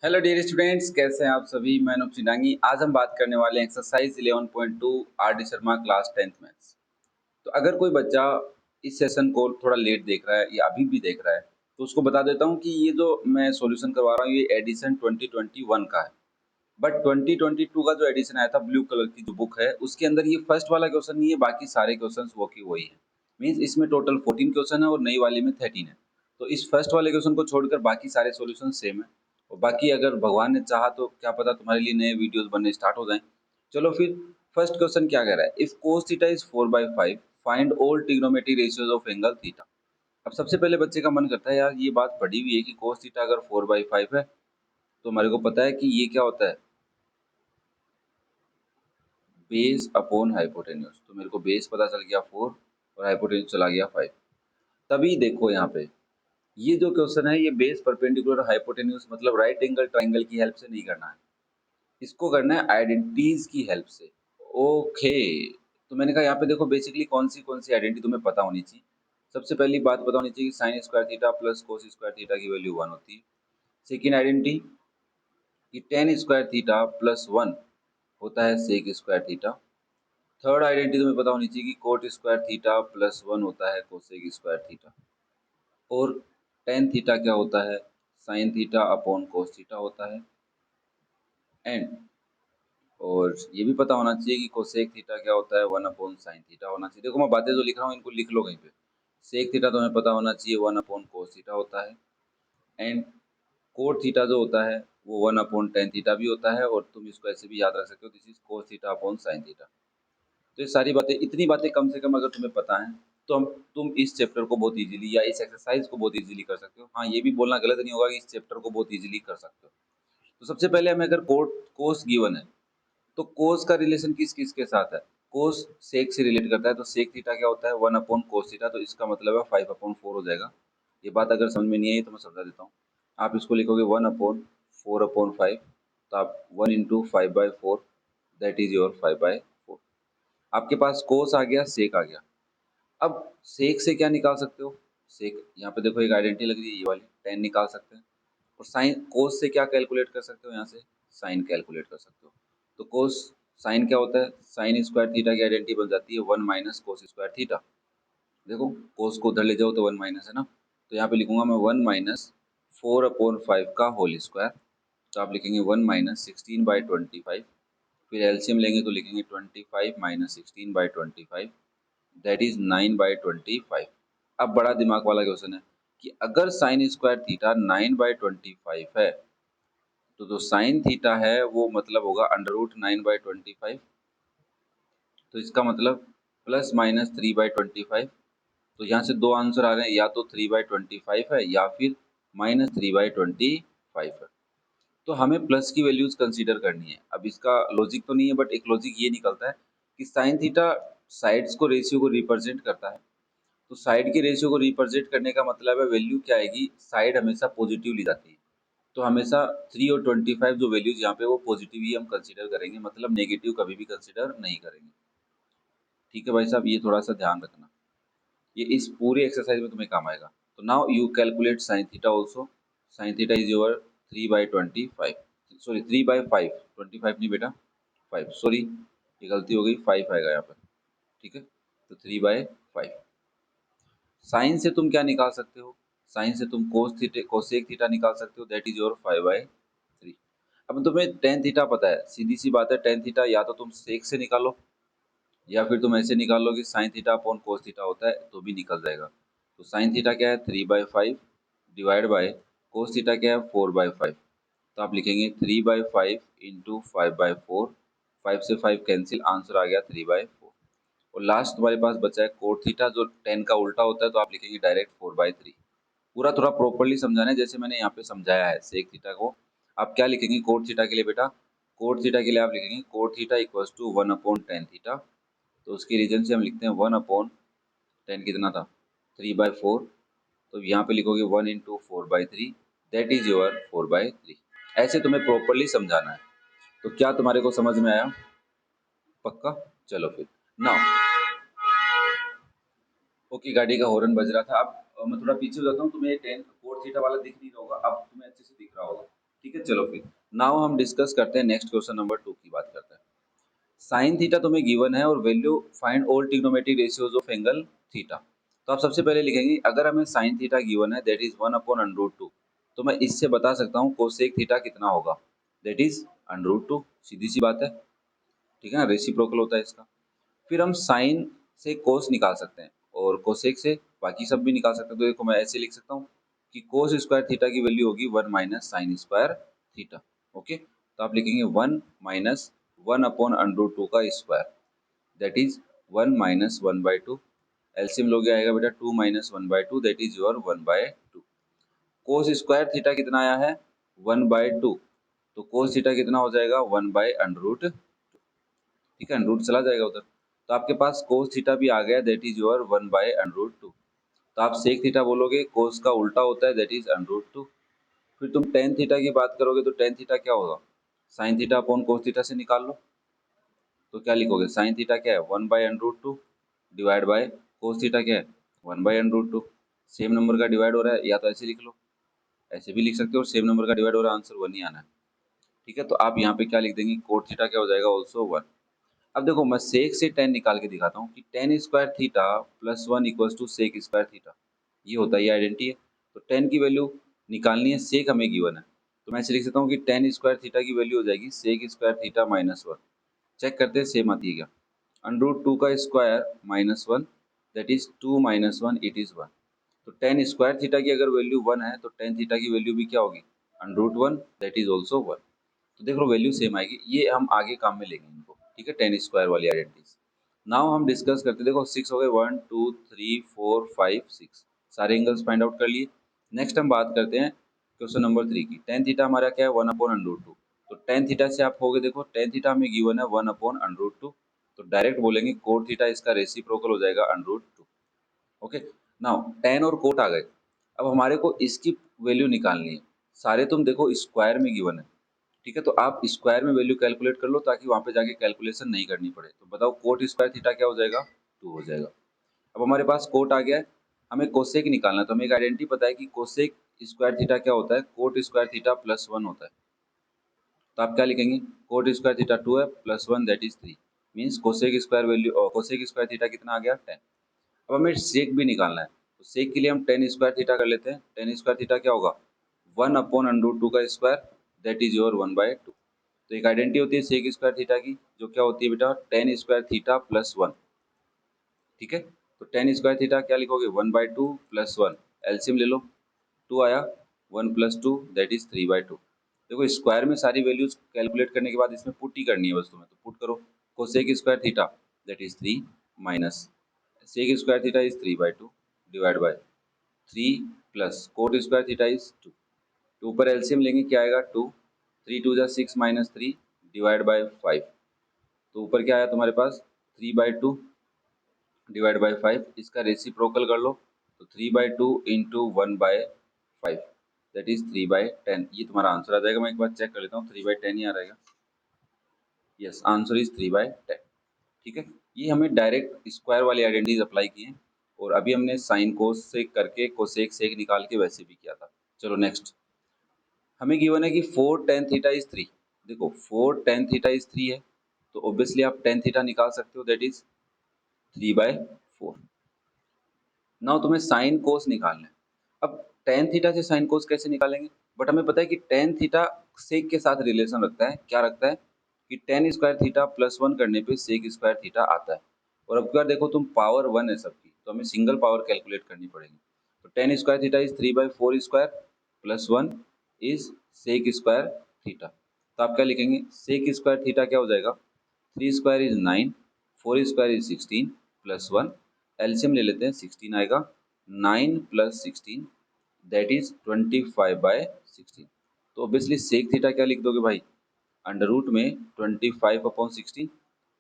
Hello dear students, कैसे हैं आप सभी। मैं अनुप चिनांगी। आज हम बात करने वाले हैं exercise 11.2 R D Sharma class 10th maths. तो अगर कोई बच्चा इस सेशन को थोड़ा लेट देख रहा है या अभी भी देख रहा है तो उसको बता देता हूं कि ये जो मैं सॉल्यूशन करवा रहा हूं ये एडिशन 2021 का है। बट 2022 का जो एडिशन आया था ब्लू कलर की जो बुक है उसके अंदर ये फर्स्ट वाला क्वेश्चन नहीं है, बाकी सारे क्वेश्चन वो की वही है। मीन्स इसमें टोटल 14 क्वेश्चन है और नई वाले में 13 है। तो इस फर्स्ट वाले क्वेश्चन को छोड़कर बाकी सारे सॉल्यूशन सेम है। और बाकी अगर भगवान ने चाहा तो क्या पता तुम्हारे लिए नए वीडियोस बनने स्टार्ट हो जाएं। चलो फिर, फर्स्ट क्वेश्चन क्या कह रहा है, if cos theta is 4/5 find all trigonometric ratios of angle theta. अब सबसे पहले बच्चे का मन करता है यार ये बात पढ़ी हुई है कि cos थीटा अगर 4/5 है तो हमारे को पता है कि ये क्या होता है, बेस अपॉन हाइपोटेन्यूज। तो मेरे को बेस पता चल गया 4 और हाइपोटेन्यूज चला गया 5। तभी देखो यहाँ पे ये जो क्वेश्चन है ये बेस परपेंडिकुलर हाइपोटेन्यूज मतलब राइट एंगल ट्राइंगल की हेल्प से नहीं करना है, इसको करना है आइडेंटिटीज की हेल्प से। ओके, तो मैंने कहा यहाँ पे देखो बेसिकली कौन सी आइडेंटिटी तुम्हें पता होनी चाहिए। सबसे पहली बात पता होनी चाहिए कि sine square theta plus cos square theta की वैल्यू 1 होती है। सेकेंड आइडेंटिटी कि टेन स्क्वायर थीटा प्लस 1 होता है sec square theta. Third identity तुम्हें पता होनी चाहिए कि कोट स्क्वायर थीटा प्लस 1 होता है कोसेक स्क्वायर थीटा। और टेन थीटा क्या होता है, sine theta upon cos theta होता है। एंड और ये भी पता होना चाहिए कि कोसेक थीटा क्या होता है, 1 अपॉन साइन थीटा होना चाहिए। देखो मैं बातें जो लिख रहा हूँ इनको लिख लो कहीं पे। सेक थीटा तुम्हें पता होना चाहिए 1 अपॉन कोस थीटा होता है। एंड कोट थीटा जो होता है वो 1 अपॉन टेन थीटा भी होता है। और तुम इसको ऐसे भी याद रख सकते हो, this is cos theta upon sine theta. तो ये सारी बातें, इतनी बातें कम से कम अगर तुम्हें पता है तो तुम इस चैप्टर को बहुत इजीली या इस एक्सरसाइज को बहुत इजीली कर सकते हो। हाँ, ये भी बोलना गलत नहीं होगा कि इस चैप्टर को बहुत इजीली कर सकते हो। तो सबसे पहले हमें अगर कोस गिवन है तो कोस का रिलेशन किस किस के साथ है, कोस सेक से रिलेट करता है। तो सेक थीटा क्या होता है, 1 अपॉन कोस थीटा। तो इसका मतलब है 5/4 हो जाएगा। ये बात अगर समझ में नहीं आई तो मैं समझा देता हूँ। आप इसको लिखोगे 1/4/5। तो आप 1 × 5/4 दैट इज योर 5/4। आपके पास कोस आ गया, सेक आ गया। अब सेक से क्या निकाल सकते हो, सेक यहाँ पे देखो एक आइडेंटिटी लग रही है ये वाली, टेन निकाल सकते हैं। और साइन कोस से क्या कैलकुलेट कर सकते हो, यहाँ से साइन कैलकुलेट कर सकते हो। तो कोस साइन क्या होता है, साइन स्क्वायर थीटा की आइडेंटिटी बन जाती है 1 माइनस कोस स्क्वायर थीटा। देखो कोस को उधर ले जाओ तो 1 माइनस है ना। तो यहाँ पे लिखूंगा मैं 1 - 4/5 का होल स्क्वायर। तो आप लिखेंगे 1 - 16/25। फिर एलसीएम लेंगे तो लिखेंगे 25 - 16/25 दैट इज 9/25। अब बड़ा दिमाग वाला क्वेश्चन है कि अगर साइन स्क्वायर थीटा 9/25 है तो जो साइन थीटा है वो मतलब होगा √9/25। तो इसका मतलब ±3/25। तो यहाँ से दो आंसर आ रहे हैं, या तो 3/25 है या फिर -3/25 है। तो हमें प्लस की वैल्यूज कंसीडर करनी है। अब इसका लॉजिक तो नहीं है बट एक लॉजिक ये निकलता है कि साइन थीटा साइड्स को रेशियो को रिप्रेजेंट करता है। तो साइड के रेशियो को रिप्रेजेंट करने का मतलब है वैल्यू क्या आएगी, साइड हमेशा पॉजिटिव ली जाती है। तो हमेशा 3 और 25 जो वैल्यूज यहाँ पे वो पॉजिटिव ही हम कंसीडर करेंगे, मतलब नेगेटिव कभी भी कंसीडर नहीं करेंगे। ठीक है भाई साहब, ये थोड़ा सा ध्यान रखना, ये इस पूरे एक्सरसाइज में तुम्हें काम आएगा। तो now you calculate sine theta also. Sine theta is your 3/25, sorry 3/5, 25 नहीं बेटा 5, सॉरी ये गलती हो गई, 5 आएगा यहाँ पर। ठीक है, तो 3/5। साइन से तुम क्या निकाल सकते हो, साइन से तुम कोसेक थीटा निकाल सकते हो दैट इज योर 5/3। अब तुम्हें टेन थीटा पता है, सीधी सी बात है, टेन थीटा या तो तुम सेक से निकालो या फिर तुम ऐसे निकाल लो कि sine theta upon cos theta होता है तो भी निकल जाएगा। तो साइन थीटा क्या है 3/5 डिवाइड बाय कोस थीटा क्या है 4/5। तो आप लिखेंगे 3/5 इंटू 5/4। 5 से 5 कैंसिल, आंसर आ गया 3/4। और लास्ट तुम्हारे पास बचा है कोट थीटा जो 10 का उल्टा होता है, तो आप लिखेंगे डायरेक्ट 4/3। पूरा थोड़ा प्रॉपरली समझाना है जैसे मैंने यहाँ पे समझाया है सेक थीटा को। आप क्या लिखेंगे कोट थीटा के लिए बेटा, कोट थीटा के लिए आप लिखेंगे cot theta equals to 1/10 theta. तो उसके रीजन से हम लिखते हैं 1/10 कितना था 3/4। तो यहाँ पे लिखोगे 1 इंटू 4/3 दैट इज योर 4/3। ऐसे तुम्हें प्रॉपरली समझाना है। तो क्या तुम्हारे को समझ में आया, पक्का। चलो फिर नाउ, ओके गाड़ी का हॉर्न बज रहा था। अब मैं थोड़ा पीछे हो जाता हूँ, तुम्हें 10 कोट थीटा वाला दिख नहीं रहा होगा, अब तुम्हें अच्छे से दिख रहा होगा। ठीक है, चलो फिर नाउ हम डिस्कस करते हैं नेक्स्ट क्वेश्चन नंबर 2 की बात करते हैं। साइन थीटा तुम्हें गिवन है और value find all trigonometric ratios of angle theta. तो आप सबसे पहले लिखेंगे अगर हमें साइन थीटा गिवन है दैट इज 1/√2, तो मैं इससे बता सकता हूँ कोसेक थीटा कितना होगा, दैट इज √2। सीधी सी बात है, ठीक है ना, रेसिप्रोकल होता है इसका। फिर हम साइन से कोस निकाल सकते हैं और कोसेक से बाकी सब भी निकाल सकते हैं। तो देखो मैं ऐसे लिख सकता हूँ कि कोस स्क्वायर थीटा की वैल्यू होगी 1 minus sine square theta. Okay, तो आप लिखेंगे 1 माइनस 1/√2 का square, that is 1 minus 1/2। LCM लोगे आएगा बेटा 2 minus 1/2, that is your 1/2। Cos square theta कितना आया है 1/2, तो कोस थीटा कितना हो जाएगा 1/√2। ठीक है, रूट चला जाएगा उधर, तो आपके पास कोस थीटा भी आ गया, दैट इज योर 1/√2। तो आप सेक थीटा बोलोगे, कोस का उल्टा होता है, दैट इज √2। फिर तुम टेन थीटा की बात करोगे तो टेन थीटा क्या होगा, sine theta upon cos theta से निकाल लो। तो क्या लिखोगे, साइन थीटा क्या है 1/√2 डिवाइड बाय कोस थीटा क्या है 1/√2। सेम नंबर का डिवाइड हो रहा है, या तो ऐसे लिख लो, ऐसे भी लिख सकते हो, सेम नंबर का डिवाइड हो रहा है, आंसर 1 ही आना है। ठीक है, तो आप यहाँ पे क्या लिख देंगे, कोट थीटा क्या हो जाएगा ऑल्सो 1। अब देखो मैं सेक से टेन निकाल के दिखाता हूँ कि tan square theta plus 1 equals to sec square theta, ये होता है, ये आइडेंटिटी है। तो टेन की वैल्यू निकालनी है, सेक हमें गिवन है, तो मैं ऐसे लिख सकता हूँ कि टेन स्क्वायर थीटा की वैल्यू हो जाएगी सेक स्क्वायर थीटा -1। चेक करते हैं सेम आती है क्या, √2 का square -1, that is 2 minus 1 it is 1। तो टेन स्क्वायर थीटा की अगर वैल्यू 1 है तो टेन थीटा की वैल्यू भी क्या होगी √1, दैट इज ऑल्सो 1। तो देख लो वैल्यू सेम आएगी, ये हम आगे काम में लेंगे इनको। ठीक है, टेन स्क्वायर वाली आइडेंटिटीज नाउ हम डिस्कस करते हैं। देखो 6 हो गए, 1 2 3 4 5 6 सारे एंगल्स फाइंड आउट कर लिए। नेक्स्ट हम बात करते हैं क्वेश्चन नंबर 3 की। टेन थीटा हमारा क्या है 1/√2, तो टेन थीटा से आप कहोगे, देखो टेन थीटा हमें गिवन है 1/√2, तो डायरेक्ट बोलेंगे कोट थीटा इसका रेसिप्रोकल हो जाएगा √2। ओके, नाउ टेन और कोट आ गए, अब हमारे को इसकी वैल्यू निकालनी है। सारे तुम देखो स्क्वायर में गिवन है, ठीक है, तो आप स्क्वायर में वैल्यू कैलकुलेट कर लो ताकि वहां पे जाके कैलकुलेशन नहीं करनी पड़े। तो बताओ कोट स्क्वायर थीटा क्या हो जाएगा 2 हो जाएगा। अब हमारे पास कोट आ गया है, हमें कोसेक निकालना है, तो हमें एक आइडेंटिटी पता है कि कोसेक स्क्वायर थीटा क्या होता है, कोट स्क्वायर थीटा +1 होता है। तो आप क्या लिखेंगे, कोट स्क्वायर थीटा 2 है +1 that is 3, means cosec square value और कोसेक स्क्वायर थीटा कितना आ गया 10। अब हमें सेक भी निकालना है, तो सेक के लिए हम टेन स्क्वायर थीटा कर लेते हैं। टेन स्क्वायर थीटा क्या होगा 1/√2 का स्क्वायर, दैट इज योर 1/2। तो एक आइडेंटिटी होती है सेक स्क्वायर थीटा की, जो क्या होती है बेटा टेन स्क्वायर थीटा +1। ठीक है, तो टेन स्क्वायर थीटा क्या लिखोगे 1/2 +1, एलसीएम ले लो, 2 आया, 1 + 2 दैट इज 3/2। देखो स्क्वायर में सारी वैल्यूज कैलकुलेट करने के बाद इसमें पुट ही करनी है बस तुम्हें, तो पुट करो। Cosec square theta that is 3 minus sec square theta is 3/2 divide by 3 plus cot square theta is 2। Two पर एलसीएम लेंगे क्या आएगा 2, 3 2 जा 6 -3 डिवाइड बाय 5। तो ऊपर क्या आया तुम्हारे पास 3/2 डिवाइड बाय 5, इसका रेसिप्रोकल कर लो, तो 3/2 इंटू 1/5 दैट इज 3/10। ये तुम्हारा आंसर आ जाएगा। मैं एक बार चेक कर लेता हूँ 3/10 ही आ रहेगा, यस आंसर इज 3/10। ठीक है, ये हमें डायरेक्ट स्क्वायर वाली आइडेंटिटीज अप्लाई की हैं, और अभी हमने साइन कोस से करके कोसेक सेक निकाल के वैसे भी किया था। चलो नेक्स्ट, हमें गिवन है कि 4 tan थीटा इज 3। देखो 4 tan थीटा इज 3 है, तो ऑब्वियसली आप tan थीटा निकाल सकते हो, दैट इज 3/4। नाउ तुम्हें साइन कोस निकालना है। अब tan थीटा से साइन कोस कैसे निकालेंगे, बट हमें पता है कि tan थीटा सेक के साथ रिलेशन रखता है। क्या रखता है कि tan स्क्वायर थीटा +1 करने पे सेक स्क्वायर थीटा आता है। और अब क्या देखो तुम पावर 1 है सबकी, तो हमें सिंगल पावर कैलकुलेट करनी पड़ेगी। तो tan square theta is 3/4 square +1 is sec square theta. तो आप क्या लिखेंगे, सेक स्क्वायर थीटा क्या हो जाएगा, 3 square is 9, 4 square is 16 +1, LCM ले लेते हैं 16 आएगा, 9 + 16 दैट इज 25/16। तो ऑब्वियसली सेक थीटा क्या लिख दोगे भाई, अंडर रूट में 25/16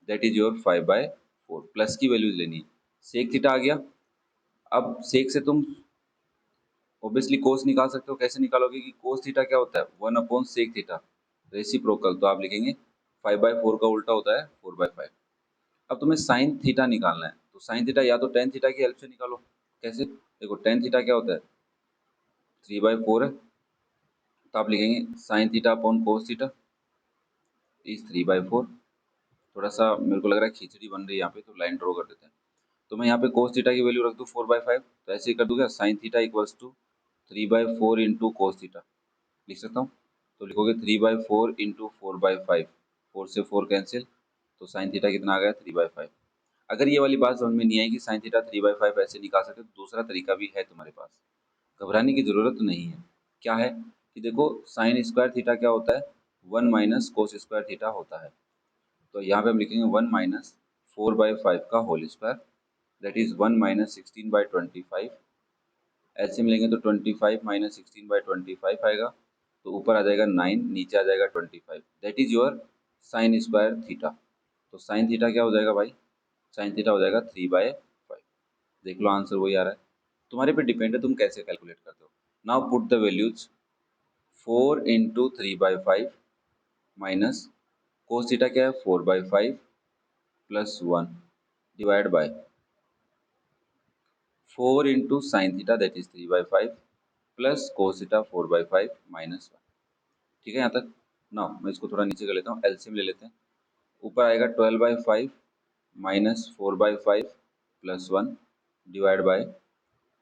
दैट इज योर 5/4, प्लस की वैल्यूज लेनी है। सेक थीटा आ गया, अब सेक से तुम ऑब्वियसली कोस निकाल सकते हो। कैसे निकालोगे कि कोस थीटा क्या होता है 1/sec थीटा रेसिप्रोकल, तो आप लिखेंगे 5/4 का उल्टा होता है 4/5। अब तुम्हें साइन थीटा निकालना है, तो साइन थीटा या तो टेन थीटा की हेल्प से निकालो। कैसे, देखो टेन थीटा क्या होता है 3/4 है, तो आप लिखेंगे sine theta upon cos theta is 3/4। थोड़ा सा मेरे को लग रहा है खिचड़ी बन रही है यहाँ पे, तो लाइन ड्रॉ कर देते हैं। तो मैं यहाँ पे कोस थीटा की वैल्यू रख दूँ 4/5, तो ऐसे ही कर दूंगा sine theta equals to 3/4 into cos theta लिख सकता हूँ। तो लिखोगे 3/4 इंटू 4/5, 4 से 4 कैंसिल, तो साइन थीटा कितना आ गया 3/5। अगर ये वाली बात समझ में नहीं आई कि साइन थीटा 3/5 ऐसे निकाल सकते, तो दूसरा तरीका भी है तुम्हारे पास, घबराने की जरूरत नहीं है। क्या है कि देखो साइन स्क्वायर थीटा क्या होता है, 1 माइनस कोस स्क्वायर थीटा होता है। तो यहाँ पे हम लिखेंगे 1 माइनस 4/5 का whole square, that is 1 minus 16/25। LCM लेंगे तो 25 माइनस 16/25 आएगा, तो ऊपर आ जाएगा 9, नीचे आ जाएगा 25, that is your sign square theta. तो साइन थीटा क्या हो जाएगा भाई, साइन थीटा हो जाएगा 3/5। देख लो आंसर वही आ रहा है, तुम्हारे पे डिपेंड है तुम कैसे कैलकुलेट करते हो। Now put the values, 4 into 3/5 minus cos theta क्या है 4/5 plus 1 divide by 4 into sine theta that is 3/5 plus cos theta 4/5 minus 1। ठीक है यहाँ तक ना। मैं इसको थोड़ा नीचे कर लेता हूँ, एलसीएम ले लेते हैं। ऊपर आएगा 12/5 minus 4/5 plus 1 divide by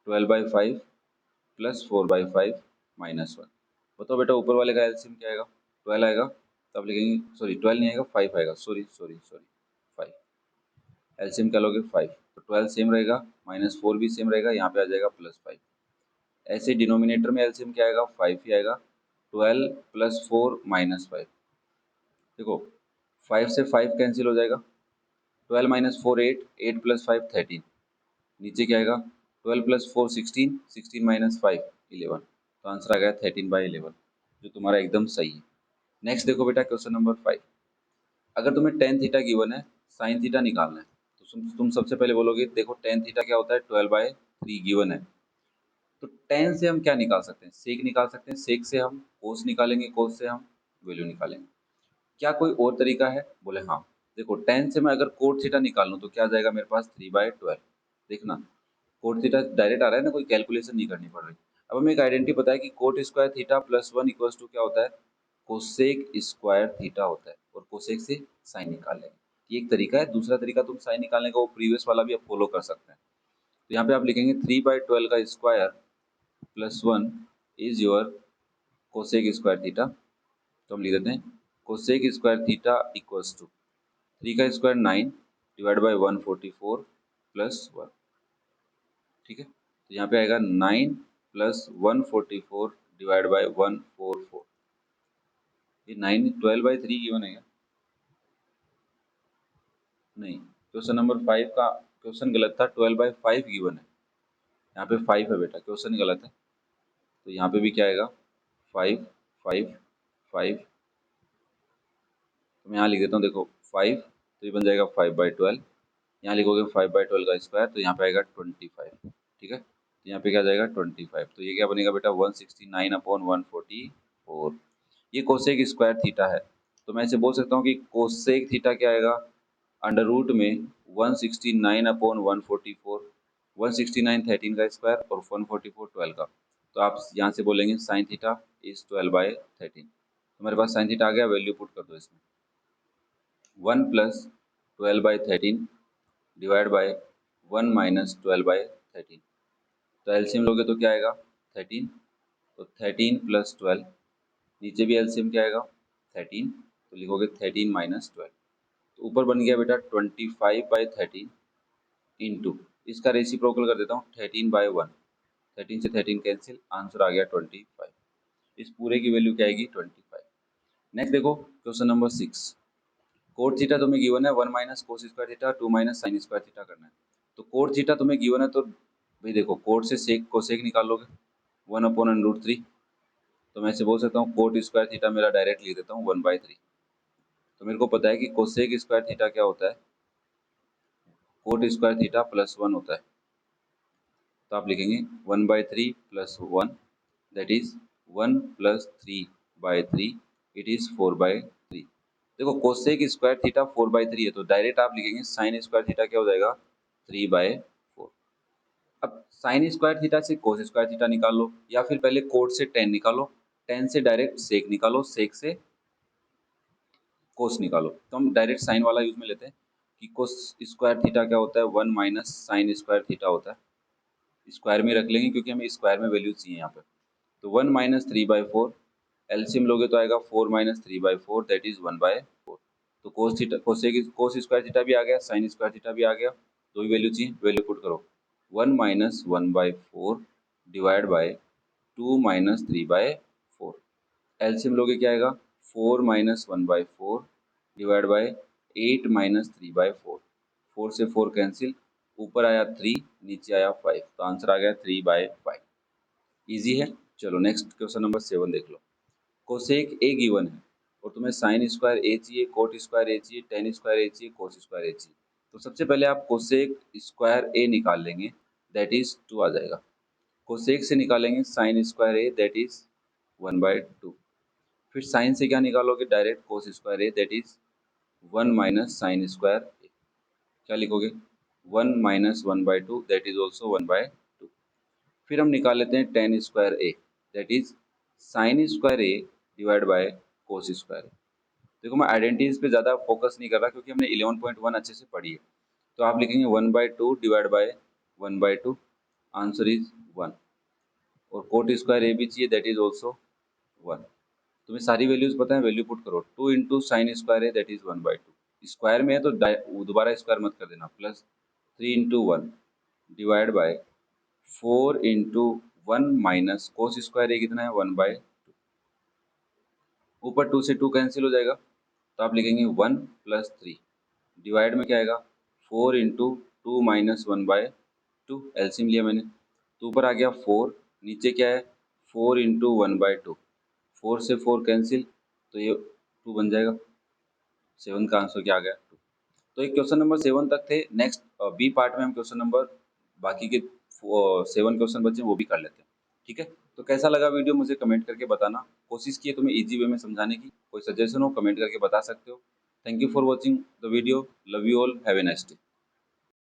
12/5 plus 4/5 minus 1। बताओ बेटा ऊपर वाले का एलसीएम क्या आएगा, 12 आएगा, तो आप लिखेंगे सॉरी 12 नहीं आएगा 5 आएगा, सॉरी सॉरी सॉरी 5। एलसीएम क्या लोगे 5, तो 12 सेम रहेगा, माइनस 4 भी सेम रहेगा, यहाँ पे आ जाएगा +5। ऐसे डिनोमिनेटर में एलसीएम क्या आएगा 5 ही आएगा, 12 प्लस 4 माइनस 5। देखो 5 से 5 कैंसिल हो जाएगा, 12 माइनस 4 8, 8 प्लस 5 13, नीचे क्या आएगा 12 प्लस 4 16, 16 माइनस 5 11, तो आंसर आ गया 13/11, जो तुम्हारा एकदम सही है। नेक्स्ट देखो बेटा क्वेश्चन नंबर 5। अगर तुम्हें टेन थीटा गिवन है, साइन थीटा निकालना है, तो तुम सबसे पहले बोलोगे देखो टेन थीटा क्या होता है 12/3 गिवन है। तो टेन से हम क्या निकाल सकते हैं, सेक निकाल सकते हैं, सेक से हम कोस निकालेंगे, कोस से हम वैल्यू निकालेंगे। क्या कोई और तरीका है, बोले हाँ। देखो टेन से मैं अगर कोट थीटा निकाल लूँ तो क्या आ जाएगा मेरे पास 3/12। देखना कोट थीटा डायरेक्ट आ रहा है ना, कोई कैलकुलेशन नहीं करनी पड़ रही। अब हमें एक आइडेंटिटी पता है कि cot square theta plus 1 equals to क्या होता है, कोसेक स्क्वायर थीटा होता है, और कोसेक से साइन निकाल लेंगे। ये एक तरीका है। दूसरा तरीका तुम साइन निकालने का वो प्रीवियस वाला भी आप फॉलो कर सकते हैं। तो यहाँ पे आप लिखेंगे 3/12 का square plus 1 is your cosec square theta. तो हम लिख देते हैं cosec square theta equals to 3 का स्क्वायर 9 डिवाइड बाई 144 प्लस 1। ठीक है, तो यहाँ पे आएगा 9 प्लस 144 डिवाइड बाई 144। ये 9 12/3 गिवन है क्या? नहीं, क्वेश्चन नंबर 5 का क्वेश्चन गलत था, 12/5 गिवन है। यहाँ पे 5 है बेटा, क्वेश्चन गलत है। तो यहाँ पे भी क्या आएगा 5 5 5। तो मैं यहाँ लिख देता हूँ, देखो 5, तो ये बन जाएगा 5/12। यहाँ लिखोगे 5/12 का स्क्वायर, तो यहाँ पे आएगा 25। ठीक है, तो यहाँ पे क्या जाएगा 25, तो ये क्या बनेगा बेटा 169/144। ये कोसेक स्क्वायर थीटा है, तो मैं इसे बोल सकता हूँ कि कोसेक थीटा क्या आएगा, अंडर रूट में 169/144। 169 13 का स्क्वायर और 144 12 का, तो आप यहाँ से बोलेंगे साइन थीटा इज 12/13। हमारे पास साइन थीटा आ गया, वैल्यू पुट कर दो इसमें, 1 प्लस 12/13 डिवाइड बाय 1 माइनस 12/13। तो एलसीएम लोगे तो क्या आएगा 13, तो 13 प्लस 12, नीचे भी एलसीएम क्या आएगा 13, तो लिखोगे 13 माइनस 12। तो ऊपर बन गया बेटा 25/13 इंटू, इसका रेसिप्रोकल कर देता हूँ 13/1, 13 से 13 कैंसिल, आंसर आ गया 25। इस पूरे की वैल्यू क्या आएगी 25। नेक्स्ट देखो क्वेश्चन नंबर 6। कोट थीटा तुम्हें गिवन है 1 minus cos square theta 2 minus sine square theta करना है। तो कोट थीटा तुम्हें गिवन है, तो भाई देखो कोट से सेक कोसेक निकाल लोगे 1/√3। तो मैं इसे बोल सकता हूँ कोट स्क्वायर थीटा, मेरा डायरेक्ट लिख देता हूँ 1/3। तो मेरे को पता है कि कोसेक स्क्वायर थीटा क्या होता है, कोट स्क्वायर थीटा प्लस 1 होता है। तो आप लिखेंगे 1/3 plus 1, that is 1 plus 3/3, it is 4/3। देखो कोसेक स्क्वायर थीटा 4/3 है, तो डायरेक्ट आप लिखेंगे साइन स्क्वायर थीटा क्या हो जाएगा 3/4। अब साइन स्क्वायर थीटा से कोस स्क्वायर थीटा निकाल लो, या फिर पहले कोट से टेन निकालो, टेन से डायरेक्ट सेक निकालो, सेक से कोस निकालो। तो हम डायरेक्ट साइन वाला यूज में लेते हैं कि कोस स्क्वायर थीटा क्या होता है, 1 माइनस साइन स्क्वायर थीटा होता है। स्क्वायर में रख लेंगे क्योंकि हमें स्क्वायर में वैल्यू चाहिए यहाँ पे। तो 1 माइनस 3/4, एलसीएम लोगे तो आएगा 4 माइनस 3/4 दैट इज 1/4। तो cos theta cos square theta भी आ गया, साइन स्क्वायर थीटा भी आ गया। दो ही वैल्यू चाहिए, वैल्यू पुट करो। 1 minus 1/4 divide by 2 minus 3/4। LCM लोगे क्या आएगा, 4 माइनस 1/4 डिवाइड बाय 8 माइनस 3/4। 4 से 4 कैंसिल, ऊपर आया 3, नीचे आया 5, तो आंसर आ गया 3/5। इजी है। चलो नेक्स्ट क्वेश्चन नंबर 7 देख लो। कोसेक ए गिवन है और तुम्हें साइन स्क्वायर ए चाहिए, कोट स्क्वायर ए चाहिए, टेन स्क्वायर ए चाहिए, कोस स्क्वायर ए चाहिए। तो सबसे पहले आप कोसेक स्क्वायर ए निकाल लेंगे, दैट इज 2 आ जाएगा। कोसेक से निकालेंगे sine square A, that is 1/2। फिर साइन से क्या निकालोगे, direct cos square A, that is 1 minus sine square A. क्या लिखोगे, 1 माइनस 1/2 दैट इज ऑल्सो 1/2। फिर हम निकाल लेते हैं tan square A, that is sine square A divide by cos square A. देखो मैं आइडेंटिटीज पे ज़्यादा फोकस नहीं कर रहा क्योंकि हमने 11.1 अच्छे से पढ़ी है। तो आप लिखेंगे 1/2 डिवाइड बाय 1/2, आंसर इज 1। और कोट स्क्वायर ए भी चाहिए, दैट इज ऑल्सो 1। तुम्हें सारी वैल्यूज पता है, वैल्यू पुट करो। 2 इंटू साइन स्क्वायर है, दैट इज 1/2। स्क्वायर में है तो दोबारा स्क्वायर मत कर देना, plus 3 into 1 divide by 4 into 1 minus cos square है कितना है, 1/2। ऊपर 2 से 2 कैंसिल हो जाएगा, तो आप लिखेंगे 1 प्लस 3 डिवाइड में क्या आएगा, 4 इंटू 2 माइनस 1/2। एलसीएम लिया मैंने, तो ऊपर आ गया 4, नीचे क्या है 4 इंटू 1/2। 4 से 4 कैंसिल, तो ये 2 बन जाएगा। 7 का आंसर क्या आ गया, 2। तो एक क्वेश्चन नंबर 7 तक थे। नेक्स्ट बी पार्ट में हम क्वेश्चन नंबर बाकी के 7 क्वेश्चन बचे वो भी कर लेते हैं, ठीक है। तो कैसा लगा वीडियो मुझे कमेंट करके बताना। कोशिश की है तुम्हें इजी वे में समझाने की। कोई सजेशन हो कमेंट करके बता सकते हो। Thank you for watching the video. Love you all, have a nice day.